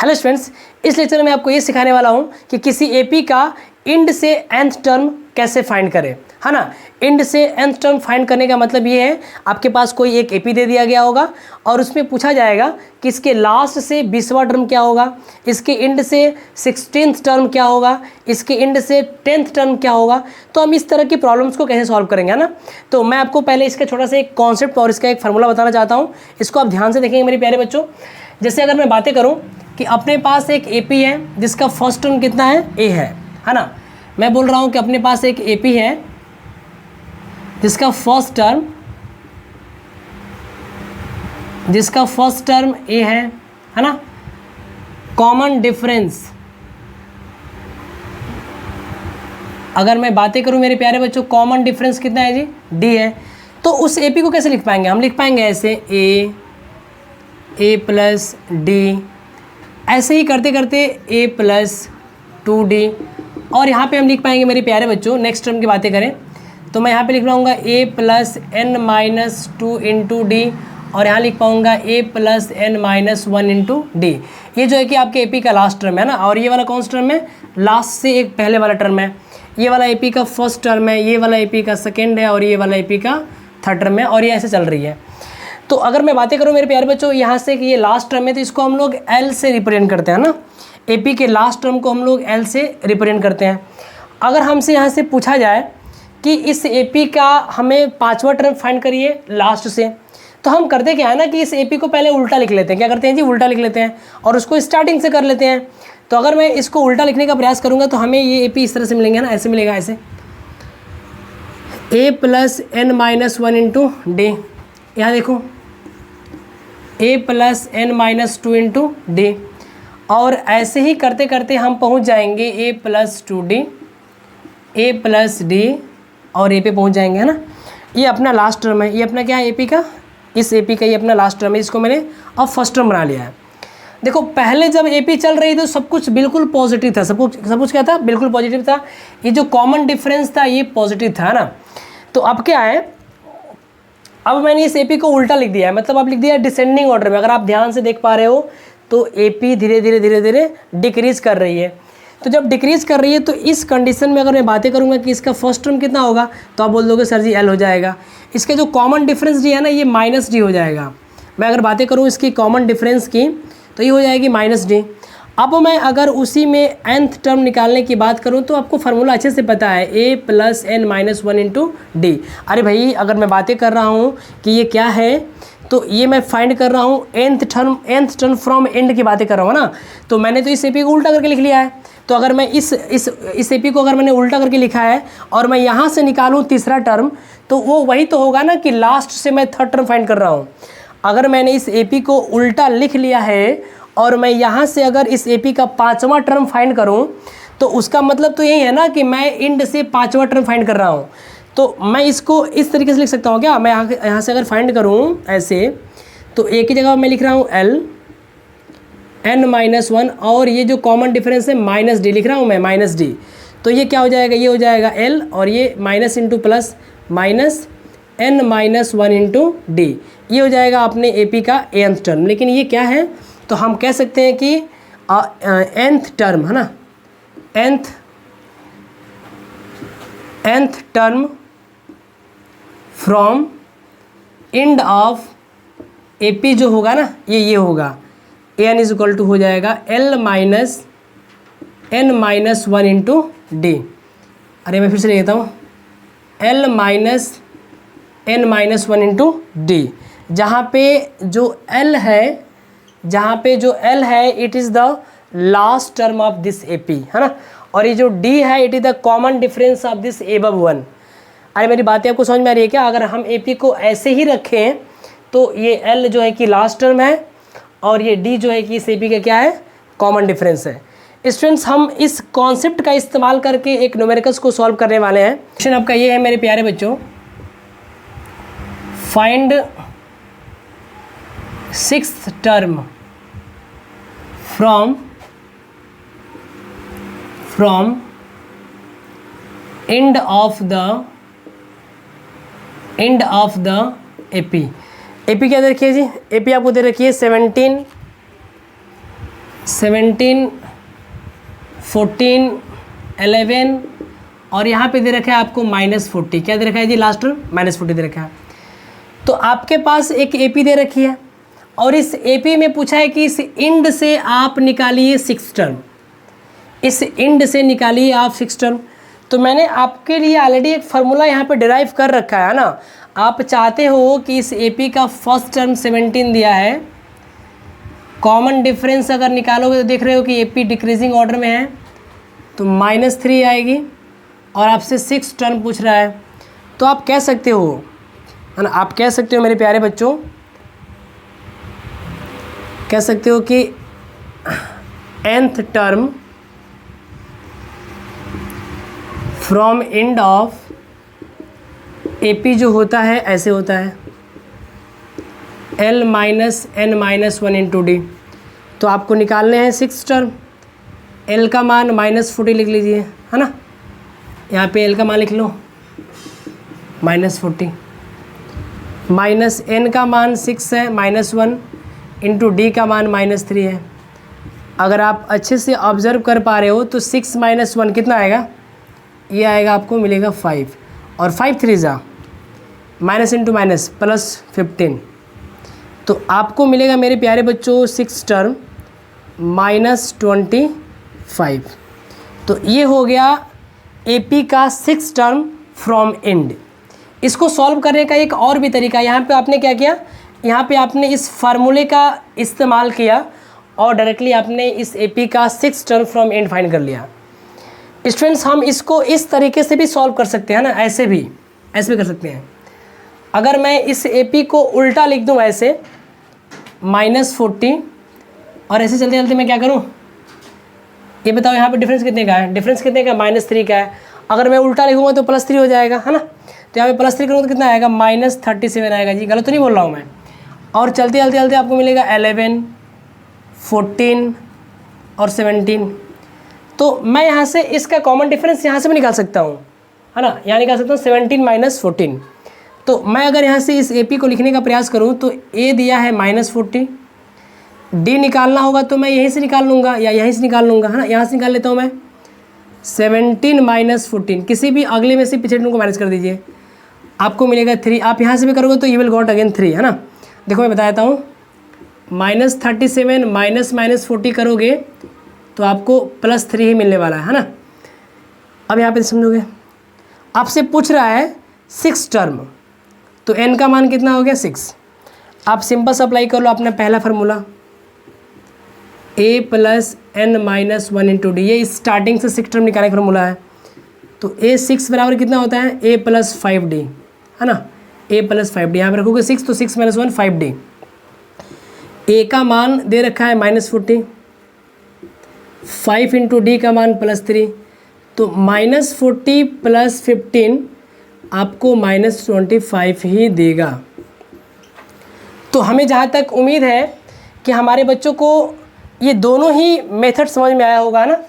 Hello students, इस lecture में आपको ये सिखाने वाला हूँ कि किसी एपी का इंड से nth टर्म कैसे फाइंड करें, है ना। इंड से nth टर्म फाइंड करने का मतलब ये है, आपके पास कोई एक एपी दे दिया गया होगा और उसमें पूछा जाएगा कि इसके लास्ट से 20वां टर्म क्या होगा, इसके इंड से 16th टर्म क्या होगा, इसके इंड से 10th टर्म क्या होगा। तो हम इस तरह की प्रॉब्लम्स को कैसे सॉल्व करेंगे, है ना। तो मैं आपको पहले इसका छोटा सा एक कॉन्सेप्ट और इसका एक फार्मूला बताना चाहता हूँ। इसको आप ध्यान से देखेंगे मेरे प्यारे बच्चों। जैसे अगर मैं बातें करूँ कि अपने पास एक एपी है जिसका फर्स्ट टर्म कितना है, ए है ना। मैं बोल रहा हूँ कि अपने पास एक एपी है जिसका फर्स्ट टर्म ए है ना। कॉमन डिफरेंस अगर मैं बातें करूँ मेरे प्यारे बच्चों, कॉमन डिफरेंस कितना है जी, डी है। तो उस एपी को कैसे लिख पाएंगे, हम लिख पाएंगे ऐसे ए प्लस डी, ऐसे ही करते करते a प्लस 2d, और यहाँ पे हम लिख पाएंगे मेरे प्यारे बच्चों, नेक्स्ट टर्म की बातें करें तो मैं यहाँ पे लिख पाऊँगा a plus n minus 2 into D, और यहाँ लिख पाऊँगा a plus n minus 1 into D. ये जो है कि आपके एपी का लास्ट टर्म है ना, और ये वाला कौन सा टर्म है, लास्ट से एक पहले वाला टर्म है। ये वाला एपी का फर्स्ट टर्म है, ये वाला एपी का सेकेंड है, और ये वाला एपी का थर्ड टर्म है, और ये ऐसे चल रही है। तो अगर मैं बातें करूँ मेरे प्यारे बच्चों, यहाँ से कि ये लास्ट टर्म है तो इसको हम लोग L से रिप्रेजेंट करते हैं ना। एपी के लास्ट टर्म को हम लोग L से रिप्रेजेंट करते हैं। अगर हमसे यहाँ से पूछा जाए कि इस एपी का हमें 5वां टर्म फाइंड करिए लास्ट से, तो हम करते क्या है ना कि इस एपी को पहले उल्टा लिख लेते हैं। क्या करते हैं जी, उल्टा लिख लेते हैं और उसको स्टार्टिंग से कर लेते हैं। तो अगर मैं इसको उल्टा लिखने का प्रयास करूँगा तो हमें ये एपी इस तरह से मिलेंगे ना, ऐसे मिलेगा, ऐसे a plus n minus 1 into D. यहाँ देखो a plus n minus 2 into D, और ऐसे ही करते करते हम पहुंच जाएंगे a plus 2d, a plus D, और a पे पहुंच जाएंगे, है ना। ये अपना लास्ट टर्म है, ये अपना क्या है एपी का, इस एपी का ये अपना लास्ट टर्म है। इसको मैंने अब फर्स्ट टर्म बना लिया है। देखो पहले जब एपी चल रही तो सब कुछ बिल्कुल पॉजिटिव था, सब कुछ क्या था, बिल्कुल पॉजिटिव था। ये जो कॉमन डिफरेंस था ये पॉजिटिव था ना। तो अब क्या है, अब मैंने इस एपी को उल्टा लिख दिया है, मतलब अब लिख दिया है डिसेंडिंग ऑर्डर में। अगर आप ध्यान से देख पा रहे हो तो एपी धीरे धीरे डिक्रीज कर रही है। तो जब डिक्रीज कर रही है तो इस कंडीशन में अगर मैं बातें करूंगा कि इसका फर्स्ट टर्म कितना होगा, तो आप बोल दोगे सर जी एल हो जाएगा। इसका जो कॉमन डिफरेंस डी है ना, ये माइनस डी हो जाएगा। मैं अगर बातें करूँ इसकी कॉमन डिफरेंस की तो ये हो जाएगी माइनस डी। अब मैं अगर उसी में nth टर्म निकालने की बात करूं तो आपको फार्मूला अच्छे से पता है, a plus n minus 1 into D. अरे भाई अगर मैं बातें कर रहा हूं कि ये क्या है, तो ये मैं फाइंड कर रहा हूं nth टर्म फ्रॉम एंड की बातें कर रहा हूँ ना। तो मैंने तो इस एपी को उल्टा करके लिख लिया है। तो अगर मैं इस एपी को अगर मैंने उल्टा करके लिखा है और मैं यहाँ से निकालूँ तीसरा टर्म, तो वो वही तो होगा ना कि लास्ट से मैं थर्ड टर्म फाइंड कर रहा हूँ। अगर मैंने इस एपी को उल्टा लिख लिया है और मैं यहाँ से अगर इस एपी का 5वां टर्म फाइंड करूँ, तो उसका मतलब तो यही है ना कि मैं इंड से 5वां टर्म फाइंड कर रहा हूँ। तो मैं इसको इस तरीके से लिख सकता हूँ क्या, मैं यहाँ से अगर फाइंड करूँ ऐसे, तो एक ही जगह मैं लिख रहा हूँ L n माइनस 1, और ये जो कॉमन डिफरेंस है माइनस डी लिख रहा हूँ मैं, माइनस डी। तो ये क्या हो जाएगा, ये हो जाएगा L, और ये minus into plus minus n minus 1 into D. ये हो जाएगा अपने एपी का nth टर्म। लेकिन ये क्या है, तो हम कह सकते हैं कि nth टर्म है ना, nth term from end of AP जो होगा ना, ये होगा an इज इक्वल टू हो जाएगा l minus n minus 1 into D. अरे मैं फिर से लेता हूँ, l minus n minus 1 into D. जहाँ पे जो l है it is the last term of this AP, है ना। और ये जो d है it is the common difference of this above 1। अरे मेरी बातें आपको समझ में आ रही है क्या। अगर हम एपी को ऐसे ही रखें तो ये l जो है कि लास्ट टर्म है, और ये d जो है कि इस एपी का क्या है, कॉमन डिफरेंस है। स्टूडेंट्स हम इस कॉन्सेप्ट का इस्तेमाल करके एक न्यूमेरिकल्स को सॉल्व करने वाले हैं। क्वेश्चन आपका ये है मेरे प्यारे बच्चों, find 6th term from end of the AP। AP क्या दे रखी है जी, AP आपको दे रखी है 17, 17, 14, 11 और यहाँ पे दे रखा है आपको -40। क्या दे रखा है जी लास्ट टर्म? -40 दे रखा है। तो आपके पास एक AP दे रखी है और इस AP में पूछा है कि इस इंड से आप निकालिए 6 टर्म, इस इंड से निकालिए आप 6 टर्म। तो मैंने आपके लिए ऑलरेडी एक फार्मूला यहाँ पे डिराइव कर रखा है ना। आप चाहते हो कि इस AP का फर्स्ट टर्म 17 दिया है, कॉमन डिफरेंस अगर निकालोगे तो देख रहे हो कि AP डिक्रीजिंग ऑर्डर में है, तो -3 आएगी और आपसे 6 टर्म पूछ रहा है। तो आप कह सकते हो, है ना, आप कह सकते हो मेरे प्यारे बच्चों, कह सकते हो कि nth term from end of AP जो होता है ऐसे होता है L - n - 1 इंटू D। तो आपको निकालने हैं 6 टर्म। L का मान -40 लिख लीजिए, है ना, यहाँ पे L का मान लिख लो -40, -n का मान 6 है, -1 इंटू D का मान -3 है। अगर आप अच्छे से ऑब्ज़र्व कर पा रहे हो तो 6 - 1 कितना आएगा? ये आएगा, आपको मिलेगा 5 और 5 3 जा माइनस इंटू माइनस +15। तो आपको मिलेगा मेरे प्यारे बच्चों 6 टर्म -25। तो ये हो गया AP का 6 टर्म फ्रॉम एंड। इसको सॉल्व करने का एक और भी तरीका, यहाँ पे आपने क्या किया, यहाँ पे आपने इस फार्मूले का इस्तेमाल किया और डायरेक्टली आपने इस AP का 6 टर्म फ्रॉम एंड फाइंड कर लिया। स्टूडेंट्स, हम इसको इस तरीके से भी सॉल्व कर सकते हैं ना, ऐसे भी कर सकते हैं। अगर मैं इस AP को उल्टा लिख दूँ ऐसे -40 और ऐसे चलते चलते मैं क्या करूँ, ये बताओ यहाँ पे डिफरेंस कितने का है? डिफरेंस कितने का? -3 का है। अगर मैं उल्टा लिखूँगा तो +3 हो जाएगा, है ना। तो यहाँ पे +3 करूँगा तो कितना आएगा? -37 आएगा जी, गलत तो नहीं बोल रहा हूँ मैं। और चलते चलते चलते आपको मिलेगा 11, 14 और 17। तो मैं यहाँ से इसका कॉमन डिफरेंस यहाँ से भी निकाल सकता हूँ, है ना, यहाँ निकाल सकता हूँ 17 - 14। तो मैं अगर यहाँ से इस AP को लिखने का प्रयास करूँ तो A दिया है -40, D निकालना होगा तो मैं यहीं से निकाल लूँगा या यहीं से निकाल लूँगा, है ना। यहाँ से निकाल लेता हूँ मैं 17 - 14, किसी भी अगले में से पिछले टर्म को माइनस कर दीजिए, आपको मिलेगा 3। आप यहाँ से भी करोगे तो यू विल गॉट अगेन 3, है ना। देखो मैं बता देता हूँ, -37 - -40 करोगे तो आपको +3 ही मिलने वाला है ना। अब यहाँ पे समझोगे, आपसे पूछ रहा है 6 टर्म, तो n का मान कितना हो गया? 6। आप सिंपल अप्लाई कर लो अपना पहला formula, A + n - 1 into D। ये स्टार्टिंग से 6 टर्म निकालने का फार्मूला है। तो A 6 बराबर कितना होता है? A + 5D, है ना, A + 5D। यहाँ पर रखोगे 6 तो 6 - 1 5D। A का मान दे रखा है -40, 5 इंटू D का मान +3, तो -40 + 15 आपको -25 ही देगा। तो हमें जहाँ तक उम्मीद है कि हमारे बच्चों को ये दोनों ही मेथड समझ में आया होगा ना।